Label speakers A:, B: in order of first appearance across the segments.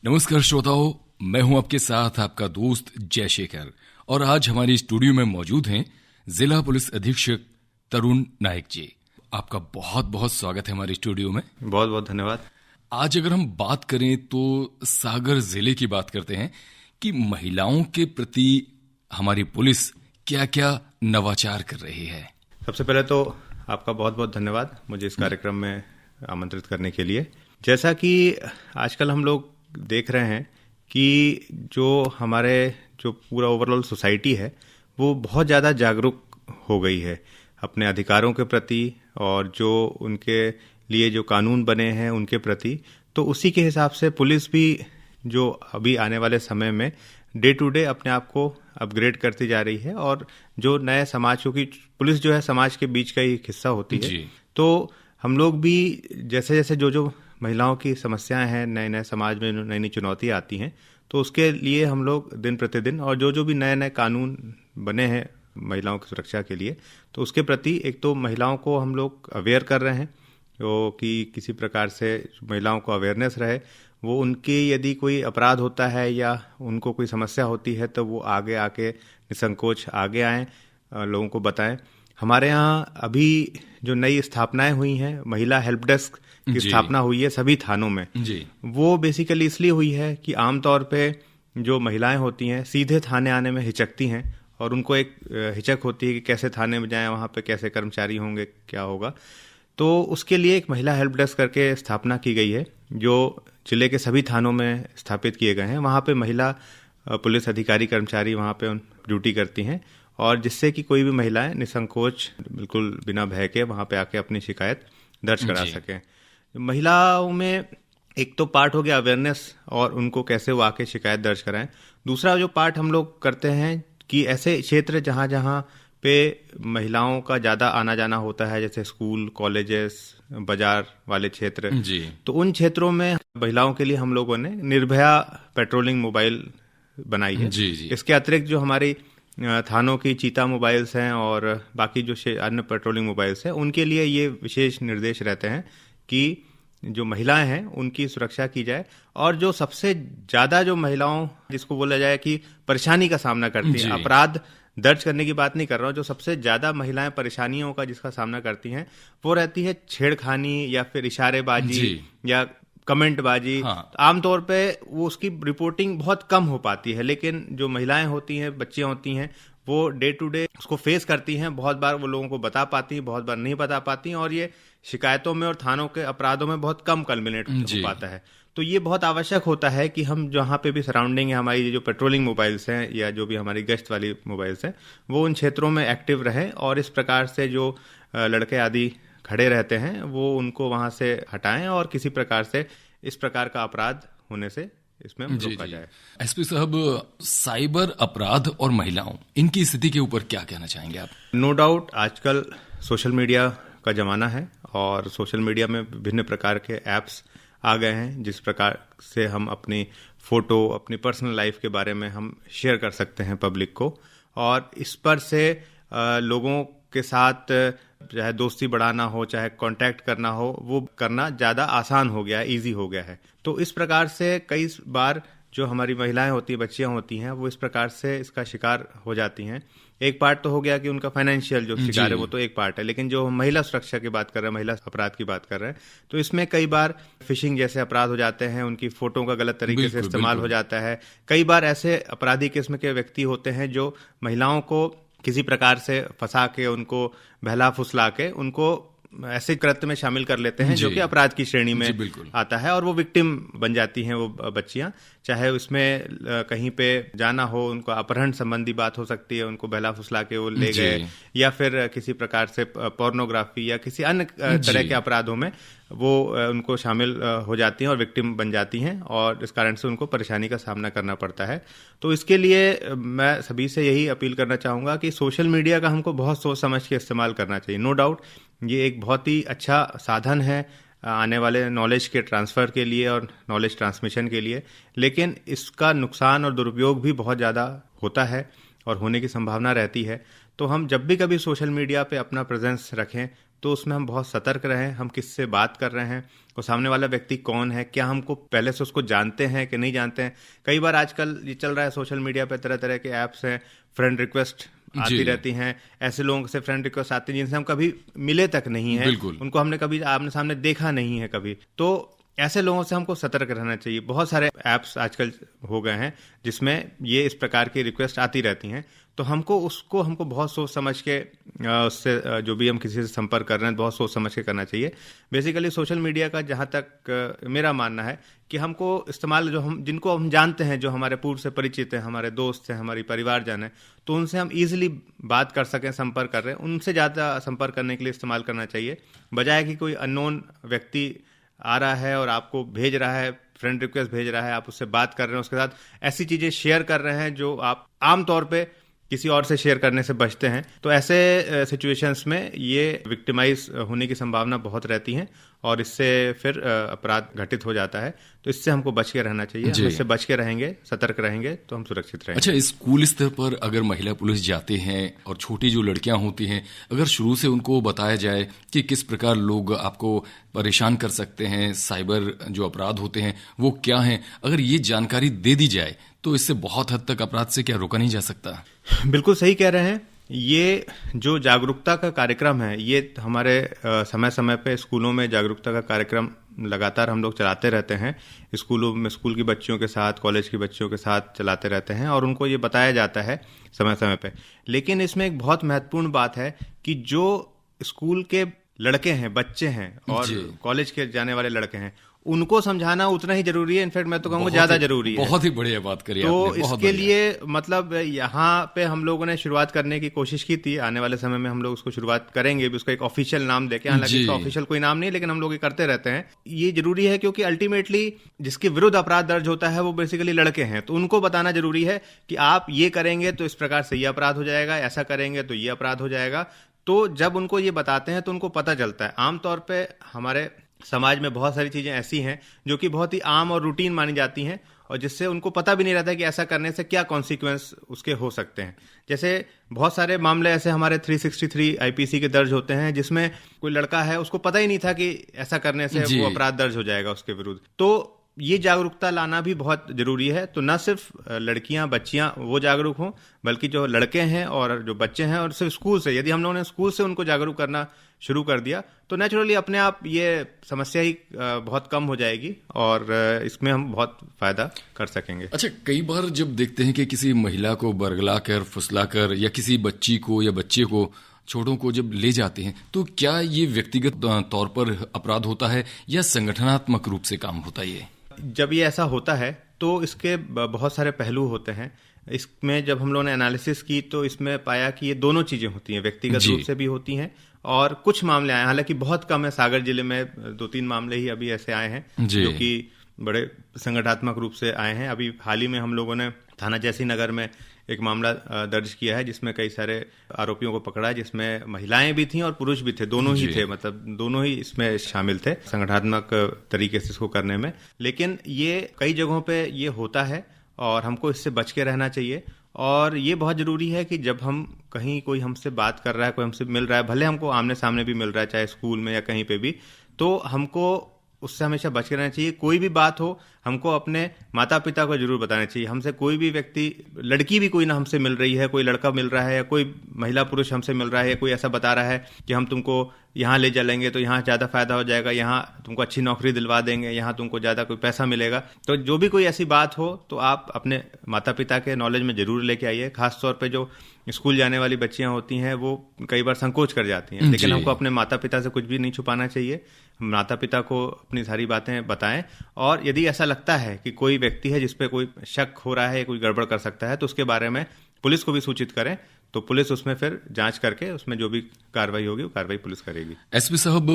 A: नमस्कार श्रोताओं, मैं हूं आपके साथ आपका दोस्त जयशेखर और आज हमारी स्टूडियो में मौजूद हैं जिला पुलिस अधीक्षक तरुण नायक जी। आपका बहुत बहुत स्वागत है हमारे स्टूडियो में।
B: बहुत बहुत धन्यवाद।
A: आज अगर हम बात करें तो सागर जिले की बात करते हैं कि महिलाओं के प्रति हमारी पुलिस क्या क्या नवाचार कर रही है।
B: सबसे पहले तो आपका बहुत बहुत धन्यवाद मुझे इस कार्यक्रम में आमंत्रित करने के लिए। जैसा कि आजकल हम लोग देख रहे हैं कि जो पूरा ओवरऑल सोसाइटी है वो बहुत ज़्यादा जागरूक हो गई है अपने अधिकारों के प्रति और जो उनके लिए जो कानून बने हैं उनके प्रति। तो उसी के हिसाब से पुलिस भी जो अभी आने वाले समय में डे टू डे अपने आप को अपग्रेड करती जा रही है और जो नए समाज, क्योंकि पुलिस जो है समाज के बीच का ही हिस्सा होती है, तो हम लोग भी जैसे जैसे जो महिलाओं की समस्याएं हैं, नए नए समाज में नई नई चुनौतियां आती हैं, तो उसके लिए हम लोग दिन प्रतिदिन और जो भी नए नए कानून बने हैं महिलाओं की सुरक्षा के लिए, तो उसके प्रति एक तो महिलाओं को हम लोग अवेयर कर रहे हैं कि किसी प्रकार से महिलाओं को अवेयरनेस रहे। वो उनके यदि कोई अपराध होता है या उनको कोई समस्या होती है तो वो आगे आके निसंकोच आगे आएँ, लोगों को बताएं। हमारे यहाँ अभी जो नई स्थापनाएं हुई हैं, महिला हेल्प डेस्क की स्थापना हुई है सभी थानों में जी। वो बेसिकली इसलिए हुई है कि आमतौर पे जो महिलाएं होती हैं सीधे थाने आने में हिचकती हैं और उनको एक हिचक होती है कि कैसे थाने में जाएं, वहाँ पे कैसे कर्मचारी होंगे, क्या होगा। तो उसके लिए एक महिला हेल्प डेस्क करके स्थापना की गई है जो जिले के सभी थानों में स्थापित किए गए हैं। वहाँ पे महिला पुलिस अधिकारी कर्मचारी वहाँ पे ड्यूटी करती हैं और जिससे कि कोई भी महिलाएं निसंकोच बिल्कुल बिना भय के वहाँ पे आके अपनी शिकायत दर्ज करा सकें। महिलाओं में एक तो पार्ट हो गया अवेयरनेस और उनको कैसे वो आके शिकायत दर्ज कराएं। दूसरा जो पार्ट हम लोग करते हैं कि ऐसे क्षेत्र जहाँ जहाँ पे महिलाओं का ज़्यादा आना जाना होता है, जैसे स्कूल, कॉलेजेस, बाजार वाले क्षेत्र, तो उन क्षेत्रों में महिलाओं के लिए हम लोगों ने निर्भया पेट्रोलिंग मोबाइल बनाई है। इसके अतिरिक्त जो हमारी थानों की चीता मोबाइल्स हैं और बाकी जो अन्य पेट्रोलिंग मोबाइल्स हैं, उनके लिए ये विशेष निर्देश रहते हैं कि जो महिलाएं हैं उनकी सुरक्षा की जाए। और जो सबसे ज़्यादा जो महिलाओं जिसको बोला जाए कि परेशानी का सामना करती हैं, अपराध दर्ज करने की बात नहीं कर रहा हूँ, जो सबसे ज़्यादा महिलाएं परेशानियों का जिसका सामना करती हैं वो रहती है छेड़खानी या फिर इशारेबाजी या कमेंटबाजी। आमतौर पे वो उसकी रिपोर्टिंग बहुत कम हो पाती है, लेकिन जो महिलाएं होती हैं, बच्चियां होती हैं, वो डे टू डे उसको फेस करती हैं। बहुत बार वो लोगों को बता पाती हैं, बहुत बार नहीं बता पाती हैं और ये शिकायतों में और थानों के अपराधों में बहुत कम कल्मिनेट हो पाता है। तो ये बहुत आवश्यक होता है कि हम जहाँ पे भी सराउंडिंग है, हमारी जो पेट्रोलिंग मोबाइल्स हैं या जो भी हमारी गश्त वाली मोबाइल्स हैं, वो उन क्षेत्रों में एक्टिव रहें और इस प्रकार से जो लड़के आदि खड़े रहते हैं वो उनको वहां से हटाएं और किसी प्रकार से इस प्रकार का अपराध होने से इसमें रोका जाए।
A: एसपी साहब, साइबर अपराध और महिलाओं, इनकी स्थिति के ऊपर क्या कहना चाहेंगे आप?
B: नो डाउट आजकल सोशल मीडिया का जमाना है और सोशल मीडिया में विभिन्न प्रकार के ऐप्स आ गए हैं जिस प्रकार से हम अपनी फोटो, अपनी पर्सनल लाइफ के बारे में हम शेयर कर सकते हैं पब्लिक को, और इस पर से लोगों के साथ चाहे दोस्ती बढ़ाना हो, चाहे कांटेक्ट करना हो, वो करना ज़्यादा आसान हो गया है, ईजी हो गया है। तो इस प्रकार से कई बार जो हमारी महिलाएं होती हैं, बच्चियां होती हैं, वो इस प्रकार से इसका शिकार हो जाती हैं। एक पार्ट तो हो गया कि उनका फाइनेंशियल जो शिकार है वो तो एक पार्ट है, लेकिन जो महिला सुरक्षा की बात कर रहे हैं, महिला अपराध की बात कर रहे हैं, तो इसमें कई बार फिशिंग जैसे अपराध हो जाते हैं, उनकी फोटो का गलत तरीके से इस्तेमाल हो जाता है। कई बार ऐसे अपराधी किस्म के व्यक्ति होते हैं जो महिलाओं को किसी प्रकार से फंसा के, उनको बहला फुसला के उनको ऐसे कृत्य में शामिल कर लेते हैं जो कि अपराध की श्रेणी में आता है और वो विक्टिम बन जाती हैं वो बच्चियां। चाहे उसमें कहीं पे जाना हो, उनको अपहरण संबंधी बात हो सकती है, उनको बहला फुसला के वो ले गए, या फिर किसी प्रकार से पोर्नोग्राफी या किसी अन्य तरह के अपराधों में वो उनको शामिल हो जाती हैं और विक्टिम बन जाती हैं और इस कारण से उनको परेशानी का सामना करना पड़ता है। तो इसके लिए मैं सभी से यही अपील करना चाहूँगा कि सोशल मीडिया का हमको बहुत सोच समझ के इस्तेमाल करना चाहिए। नो डाउट ये एक बहुत ही अच्छा साधन है आने वाले नॉलेज के ट्रांसफ़र के लिए और नॉलेज ट्रांसमिशन के लिए, लेकिन इसका नुकसान और दुरुपयोग भी बहुत ज़्यादा होता है और होने की संभावना रहती है। तो हम जब भी कभी सोशल मीडिया पे अपना प्रेजेंस रखें, तो उसमें हम बहुत सतर्क रहें, हम किससे बात कर रहे हैं, और सामने वाला व्यक्ति कौन है, क्या हमको पहले से उसको जानते हैं कि नहीं जानते हैं। कई बार आजकल ये चल रहा है सोशल मीडिया पे, तरह तरह के ऐप्स हैं, फ्रेंड रिक्वेस्ट आती रहती हैं, ऐसे लोगों से फ्रेंड रिक्वेस्ट आती हैं जिनसे हम कभी मिले तक नहीं है, उनको हमने कभी आमने सामने देखा नहीं है कभी। तो ऐसे लोगों से हमको सतर्क रहना चाहिए। बहुत सारे ऐप्स आजकल हो गए हैं जिसमें ये इस प्रकार की रिक्वेस्ट आती रहती हैं, तो हमको बहुत सोच समझ के उससे जो भी हम किसी से संपर्क कर रहे हैं बहुत सोच समझ के करना चाहिए। बेसिकली सोशल मीडिया का जहाँ तक मेरा मानना है कि हमको इस्तेमाल जिनको हम जानते हैं, जो हमारे पूर्व से परिचित हैं, हमारे दोस्त हैं, हमारी परिवारजन है, तो उनसे हम ईजिली बात कर सकें, संपर्क कर रहे हैं, उनसे ज़्यादा संपर्क करने के लिए इस्तेमाल करना चाहिए, बजाय कि कोई अननोन व्यक्ति आ रहा है और आपको भेज रहा है, फ्रेंड रिक्वेस्ट भेज रहा है, आप उससे बात कर रहे हैं, उसके साथ ऐसी चीज़ें शेयर कर रहे हैं जो आप आमतौर पे किसी और से शेयर करने से बचते हैं। तो ऐसे सिचुएशंस में ये विक्टिमाइज होने की संभावना बहुत रहती है और इससे फिर अपराध घटित हो जाता है। तो इससे हमको बच के रहना चाहिए, हम इससे बच के रहेंगे, सतर्क रहेंगे तो हम सुरक्षित रहेंगे।
A: अच्छा, स्कूल स्तर पर अगर महिला पुलिस जाते हैं और छोटी जो लड़कियां होती हैं, अगर शुरू से उनको बताया जाए कि किस प्रकार लोग आपको परेशान कर सकते हैं, साइबर जो अपराध होते हैं वो क्या हैं, अगर ये जानकारी दे दी जाए तो इससे बहुत हद तक अपराध से क्या रोका नहीं जा सकता?
B: बिल्कुल सही कह रहे हैं। ये जो जागरूकता का कार्यक्रम है, ये हमारे समय समय पे स्कूलों में जागरूकता का कार्यक्रम लगातार हम लोग चलाते रहते हैं। स्कूलों में स्कूल की बच्चियों के साथ, कॉलेज की बच्चियों के साथ चलाते रहते हैं और उनको ये बताया जाता है समय समय पे। लेकिन इसमें एक बहुत महत्वपूर्ण बात है कि जो स्कूल के लड़के हैं, बच्चे हैं और कॉलेज के जाने वाले लड़के हैं, उनको समझाना उतना ही जरूरी है, इनफैक्ट मैं तो कहूँगा ज्यादा जरूरी है।
A: बहुत ही बढ़िया बात करी
B: तो
A: आपने।
B: इसके लिए मतलब यहाँ पे हम लोगों ने शुरुआत करने की कोशिश की थी, आने वाले समय में हम लोग उसको शुरुआत करेंगे भी, उसको एक ऑफिशियल नाम देके। हालांकि इसका ऑफिशियल कोई नाम नहीं, लेकिन हम लोग ये करते रहते हैं। ये जरूरी है क्योंकि अल्टीमेटली जिसके विरुद्ध अपराध दर्ज होता है वो बेसिकली लड़के हैं, तो उनको बताना जरूरी है कि आप ये करेंगे तो इस प्रकार से ये अपराध हो जाएगा, ऐसा करेंगे तो ये अपराध हो जाएगा। तो जब उनको ये बताते हैं तो उनको पता चलता है। आमतौर पे हमारे समाज में बहुत सारी चीजें ऐसी हैं जो कि बहुत ही आम और रूटीन मानी जाती हैं और जिससे उनको पता भी नहीं रहता कि ऐसा करने से क्या कॉन्सिक्वेंस उसके हो सकते हैं। जैसे बहुत सारे मामले ऐसे हमारे 363 आईपीसी के दर्ज होते हैं जिसमें कोई लड़का है, उसको पता ही नहीं था कि ऐसा करने से वो अपराध दर्ज हो जाएगा उसके विरुद्ध। तो ये जागरूकता लाना भी बहुत जरूरी है। तो न सिर्फ लड़कियां, बच्चियां वो जागरूक हों, बल्कि जो लड़के हैं और जो बच्चे हैं, और सिर्फ स्कूल से, यदि हम लोगों ने स्कूल से उनको जागरूक करना शुरू कर दिया तो नेचुरली अपने आप ये समस्या ही बहुत कम हो जाएगी और इसमें हम बहुत फायदा कर सकेंगे।
A: अच्छा, कई बार जब देखते हैं कि किसी महिला को बरगला कर, फुसला कर या किसी बच्ची को या बच्चे को, छोटों को जब ले जाते हैं, तो क्या ये व्यक्तिगत तौर पर अपराध होता है या संगठनात्मक रूप से काम होता है? ये
B: जब ये ऐसा होता है तो इसके बहुत सारे पहलू होते हैं। इसमें जब हम लोगों ने एनालिसिस की तो इसमें पाया कि ये दोनों चीजें होती हैं, व्यक्तिगत रूप से भी होती हैं और कुछ मामले आए, हालांकि बहुत कम है। सागर जिले में 2-3 मामले ही अभी ऐसे आए हैं जो कि बड़े संगठनात्मक रूप से आए हैं। अभी हाल ही में हम लोगों ने थाना जयसिंह नगर में एक मामला दर्ज किया है जिसमें कई सारे आरोपियों को पकड़ा है, जिसमें महिलाएं भी थीं और पुरुष भी थे, दोनों ही थे, मतलब दोनों ही इसमें शामिल थे संगठनात्मक तरीके से इसको करने में। लेकिन ये कई जगहों पे ये होता है और हमको इससे बच के रहना चाहिए। और ये बहुत जरूरी है कि जब हम कहीं, कोई हमसे बात कर रहा है, कोई हमसे मिल रहा है, भले हमको आमने सामने भी मिल रहा है, चाहे स्कूल में या कहीं पे भी, तो हमको उससे हमेशा बच के रहना चाहिए। कोई भी बात हो हमको अपने माता पिता को जरूर बताना चाहिए। हमसे कोई भी व्यक्ति, लड़की भी कोई ना हमसे मिल रही है, कोई लड़का मिल रहा है या कोई महिला पुरुष हमसे मिल रहा है, या कोई ऐसा बता रहा है कि हम तुमको यहाँ ले चलेंगे तो यहाँ ज्यादा फायदा हो जाएगा, यहाँ तुमको अच्छी नौकरी दिलवा देंगे, यहाँ तुमको ज्यादा कोई पैसा मिलेगा, तो जो भी कोई ऐसी बात हो तो आप अपने माता पिता के नॉलेज में जरूर लेके आइए। खासतौर पर जो स्कूल जाने वाली बच्चियां होती हैं वो कई बार संकोच कर जाती हैं, लेकिन हमको अपने माता पिता से कुछ भी नहीं छुपाना चाहिए। माता पिता को अपनी सारी बातें बताएं और यदि ऐसा लगता है कि कोई व्यक्ति है जिसपे कोई शक हो रहा है, कोई गड़बड़ कर सकता है, तो उसके बारे में पुलिस को भी सूचित करें। तो पुलिस उसमें फिर जांच करके उसमें जो भी कार्रवाई होगी वो कार्रवाई पुलिस करेगी।
A: एसपी साहब,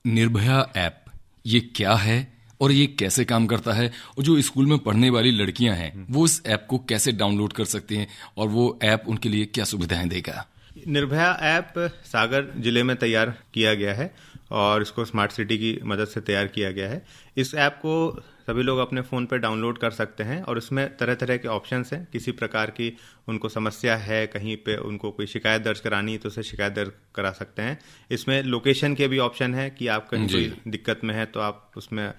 A: निर्भया ऐप ये क्या है और ये कैसे काम करता है, और जो स्कूल में पढ़ने वाली लड़कियां हैं वो इस ऐप को कैसे डाउनलोड कर सकती हैं और वो ऐप उनके लिए क्या सुविधाएं देगा?
B: निर्भया ऐप सागर जिले में तैयार किया गया है और इसको स्मार्ट सिटी की मदद से तैयार किया गया है। इस ऐप को सभी लोग अपने फ़ोन पे डाउनलोड कर सकते हैं और उसमें तरह तरह के ऑप्शंस हैं। किसी प्रकार की उनको समस्या है, कहीं पे उनको कोई शिकायत दर्ज करानी है तो उसे शिकायत दर्ज करा सकते हैं। इसमें लोकेशन के भी ऑप्शन है कि आप कहीं कोई दिक्कत में है तो आप उसमें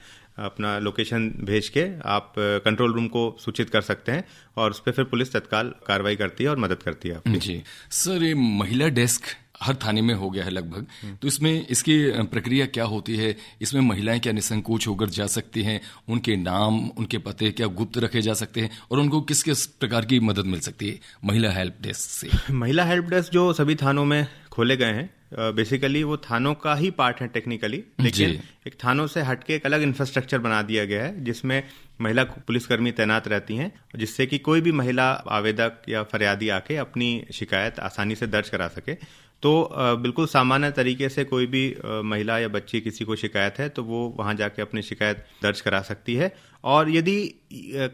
B: अपना लोकेशन भेज के आप कंट्रोल रूम को सूचित कर सकते हैं और उस पर फिर पुलिस तत्काल कार्रवाई करती है और मदद करती है आपकी।
A: जी सर, ये महिला डेस्क हर थाने में हो गया है लगभग, तो इसमें इसकी प्रक्रिया क्या होती है? इसमें महिलाएं क्या निसंकोच होकर जा सकती हैं? उनके नाम, उनके पते क्या गुप्त रखे जा सकते हैं और उनको किस किस प्रकार की मदद मिल सकती है महिला हेल्प डेस्क से?
B: महिला हेल्प डेस्क जो सभी थानों में खोले गए हैं, बेसिकली वो थानों का ही पार्ट है टेक्निकली, लेकिन एक थानों से हटके एक अलग इंफ्रास्ट्रक्चर बना दिया गया है जिसमें महिला पुलिसकर्मी तैनात रहती हैं, जिससे कि कोई भी महिला आवेदक या फरियादी आके अपनी शिकायत आसानी से दर्ज करा सके। तो बिल्कुल सामान्य तरीके से कोई भी महिला या बच्ची किसी को शिकायत है तो वो वहां जाके अपनी शिकायत दर्ज करा सकती है। और यदि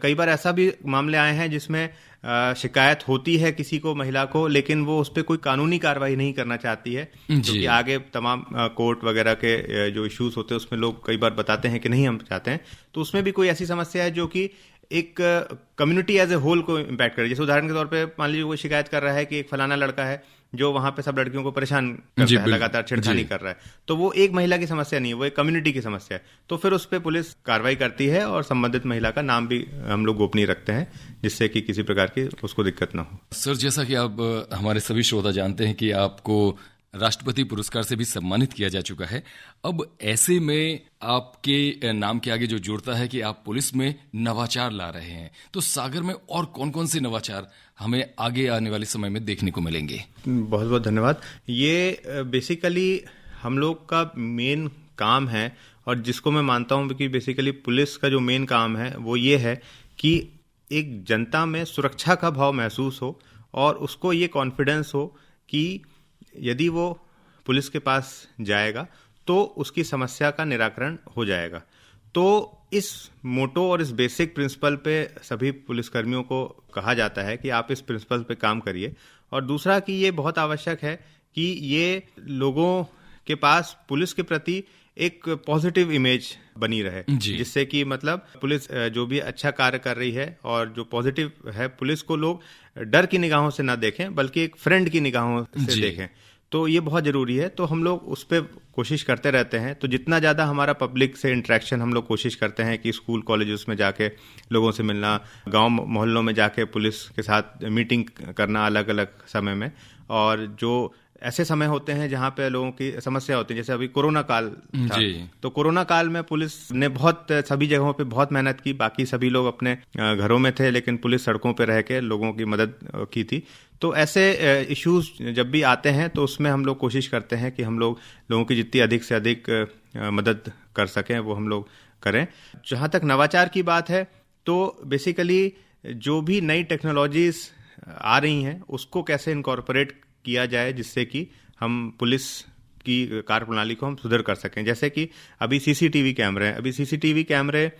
B: कई बार ऐसा भी मामले आए हैं जिसमें शिकायत होती है किसी को, महिला को, लेकिन वो उस पर कोई कानूनी कार्रवाई नहीं करना चाहती है, क्योंकि आगे तमाम कोर्ट वगैरह के जो इश्यूज होते हैं उसमें लोग कई बार बताते हैं कि नहीं हम चाहते हैं, तो उसमें भी कोई ऐसी समस्या है जो कि एक कम्युनिटी एज ए होल को इम्पैक्ट करे। जैसे उदाहरण के तौर पे मान लीजिए कोई शिकायत कर रहा है कि एक फलाना लड़का है जो वहां पे सब लड़कियों को परेशान कर रहा है, लगातार छेड़खानी कर रहा है, तो वो एक महिला की समस्या नहीं है, वो एक कम्युनिटी की समस्या है। तो फिर उस पर पुलिस कार्रवाई करती है और संबंधित महिला का नाम भी हम लोग गोपनीय रखते हैं, जिससे कि किसी प्रकार की उसको दिक्कत ना हो।
A: सर, जैसा कि आप हमारे सभी श्रोता जानते हैं कि आपको राष्ट्रपति पुरस्कार से भी सम्मानित किया जा चुका है। अब ऐसे में आपके नाम के आगे जो जुड़ता है कि आप पुलिस में नवाचार ला रहे हैं, तो सागर में और कौन कौन से नवाचार हमें आगे आने वाले समय में देखने को मिलेंगे?
B: बहुत बहुत धन्यवाद। ये बेसिकली हम लोग का मेन काम है और जिसको मैं मानता हूँ कि बेसिकली पुलिस का जो मेन काम है वो ये है कि एक जनता में सुरक्षा का भाव महसूस हो और उसको ये कॉन्फिडेंस हो कि यदि वो पुलिस के पास जाएगा तो उसकी समस्या का निराकरण हो जाएगा। तो इस मोटो और इस बेसिक प्रिंसिपल पे सभी पुलिसकर्मियों को कहा जाता है कि आप इस प्रिंसिपल पे काम करिए। और दूसरा कि ये बहुत आवश्यक है कि ये लोगों के पास पुलिस के प्रति एक पॉजिटिव इमेज बनी रहे, जिससे कि मतलब पुलिस जो भी अच्छा कार्य कर रही है और जो पॉजिटिव है, पुलिस को लोग डर की निगाहों से ना देखें बल्कि एक फ्रेंड की निगाहों से देखें। तो ये बहुत जरूरी है। तो हम लोग उस पर कोशिश करते रहते हैं। तो जितना ज़्यादा हमारा पब्लिक से इंटरेक्शन, हम लोग कोशिश करते हैं कि स्कूल कॉलेजेस में जाके लोगों से मिलना, गांव मोहल्लों में जाके पुलिस के साथ मीटिंग करना अलग अलग समय में, और जो ऐसे समय होते हैं जहां पे लोगों की समस्या होती है, जैसे अभी कोरोना काल था, तो कोरोना काल में पुलिस ने बहुत सभी जगहों पे बहुत मेहनत की। बाकी सभी लोग अपने घरों में थे, लेकिन पुलिस सड़कों पे रह के लोगों की मदद की थी। तो ऐसे इश्यूज जब भी आते हैं तो उसमें हम लोग कोशिश करते हैं कि हम लोगों की जितनी अधिक से अधिक मदद कर सकें वो हम लोग करें। जहां तक नवाचार की बात है तो बेसिकली जो भी नई टेक्नोलॉजीज आ रही हैं उसको कैसे इनकॉर्पोरेट किया जाए जिससे कि हम पुलिस की कार्यप्रणाली को हम सुधार कर सकें। जैसे कि अभी सीसीटीवी कैमरे हैं, अभी सीसीटीवी कैमरे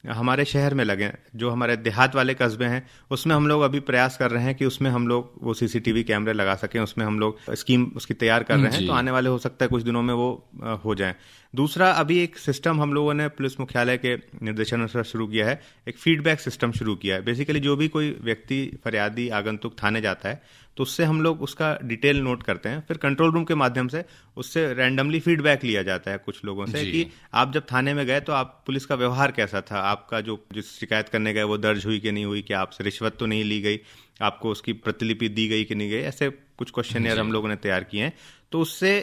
B: हमारे शहर में लगे, जो हमारे देहात वाले कस्बे हैं उसमें हम लोग अभी प्रयास कर रहे हैं कि उसमें हम लोग वो सीसीटीवी कैमरे लगा सकें। उसमें हम लोग स्कीम उसकी तैयार कर रहे हैं, तो आने वाले हो सकता है कुछ दिनों में वो हो जाए। दूसरा, अभी एक सिस्टम हम लोगों ने पुलिस मुख्यालय के निर्देशानुसार शुरू किया है, एक फीडबैक सिस्टम शुरू किया है। बेसिकली जो भी कोई व्यक्ति, फरियादी, आगंतुक थाने जाता है तो उससे हम लोग उसका डिटेल नोट करते हैं, फिर कंट्रोल रूम के माध्यम से उससे रैंडमली फीडबैक लिया जाता है कुछ लोगों से कि आप जब थाने में गए तो आप पुलिस का व्यवहार कैसा था, आपका जो शिकायत करने गए वो दर्ज हुई कि नहीं हुई, कि आपसे रिश्वत तो नहीं ली गई, आपको उसकी प्रतिलिपि दी गई कि नहीं गई। ऐसे कुछ क्वेश्चन हम लोगों ने तैयार किए हैं। तो उससे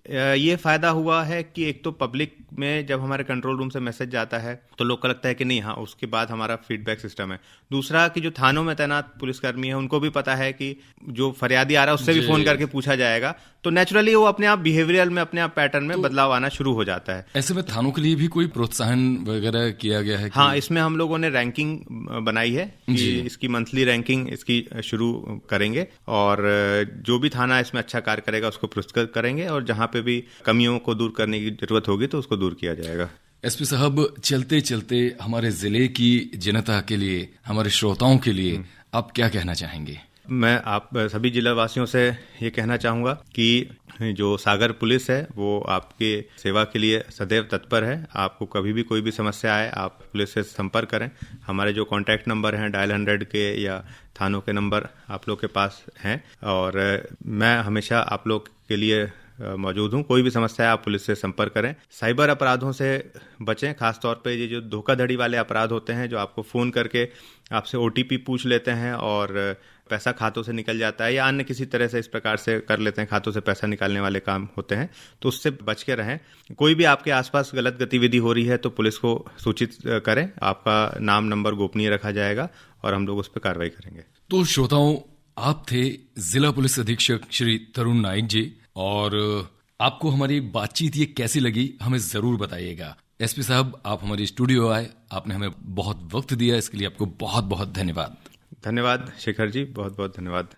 B: ये फायदा हुआ है कि एक तो पब्लिक में जब हमारे कंट्रोल रूम से मैसेज जाता है तो लोग को लगता है कि नहीं, हाँ, उसके बाद हमारा फीडबैक सिस्टम है। दूसरा कि जो थानों में तैनात पुलिसकर्मी है उनको भी पता है कि जो फरियादी आ रहा है उससे भी फोन करके पूछा जाएगा, तो नेचुरली वो अपने आप बिहेवियरल में, अपने आप पैटर्न में बदलाव आना शुरू हो जाता है।
A: ऐसे में थानों के लिए भी कोई प्रोत्साहन वगैरह किया गया है?
B: हाँ, इसमें हम लोगों ने रैंकिंग बनाई है कि इसकी मंथली रैंकिंग इसकी शुरू करेंगे और जो भी थाना इसमें अच्छा कार्य करेगा उसको पुरस्कृत करेंगे और जहाँ पे भी कमियों को दूर करने की जरूरत होगी तो उसको दूर किया जाएगा।
A: एसपी साहब, चलते चलते हमारे जिले की जनता के लिए, हमारे श्रोताओं के लिए आप क्या कहना चाहेंगे?
B: मैं आप सभी जिला वासियों से ये कहना चाहूँगा कि जो सागर पुलिस है वो आपके सेवा के लिए सदैव तत्पर है। आपको कभी भी कोई भी समस्या आए आप पुलिस से संपर्क करें। हमारे जो कॉन्टैक्ट नंबर हैं डायल 100 के या थानों के नंबर आप लोग के पास हैं और मैं हमेशा आप लोग के लिए मौजूद हूँ। कोई भी समस्या है आप पुलिस से संपर्क करें। साइबर अपराधों से बचें, खासतौर पे ये जो धोखाधड़ी वाले अपराध होते हैं जो आपको फ़ोन करके आपसे OTP पूछ लेते हैं और पैसा खातों से निकल जाता है या अन्य किसी तरह से इस प्रकार से कर लेते हैं, खातों से पैसा निकालने वाले काम होते हैं, तो उससे बच के रहें। कोई भी आपके आसपास गलत गतिविधि हो रही है तो पुलिस को सूचित करें। आपका नाम नंबर गोपनीय रखा जाएगा और हम लोग उस पर कार्रवाई करेंगे।
A: तो श्रोताओं, आप थे जिला पुलिस अधीक्षक श्री तरुण नाइक जी और आपको हमारी बातचीत ये कैसी लगी हमें जरूर बताइएगा। एसपी साहब, आप हमारी स्टूडियो आए, आपने हमें बहुत वक्त दिया, इसके लिए आपको बहुत बहुत धन्यवाद।
B: धन्यवाद शेखर जी, बहुत बहुत धन्यवाद।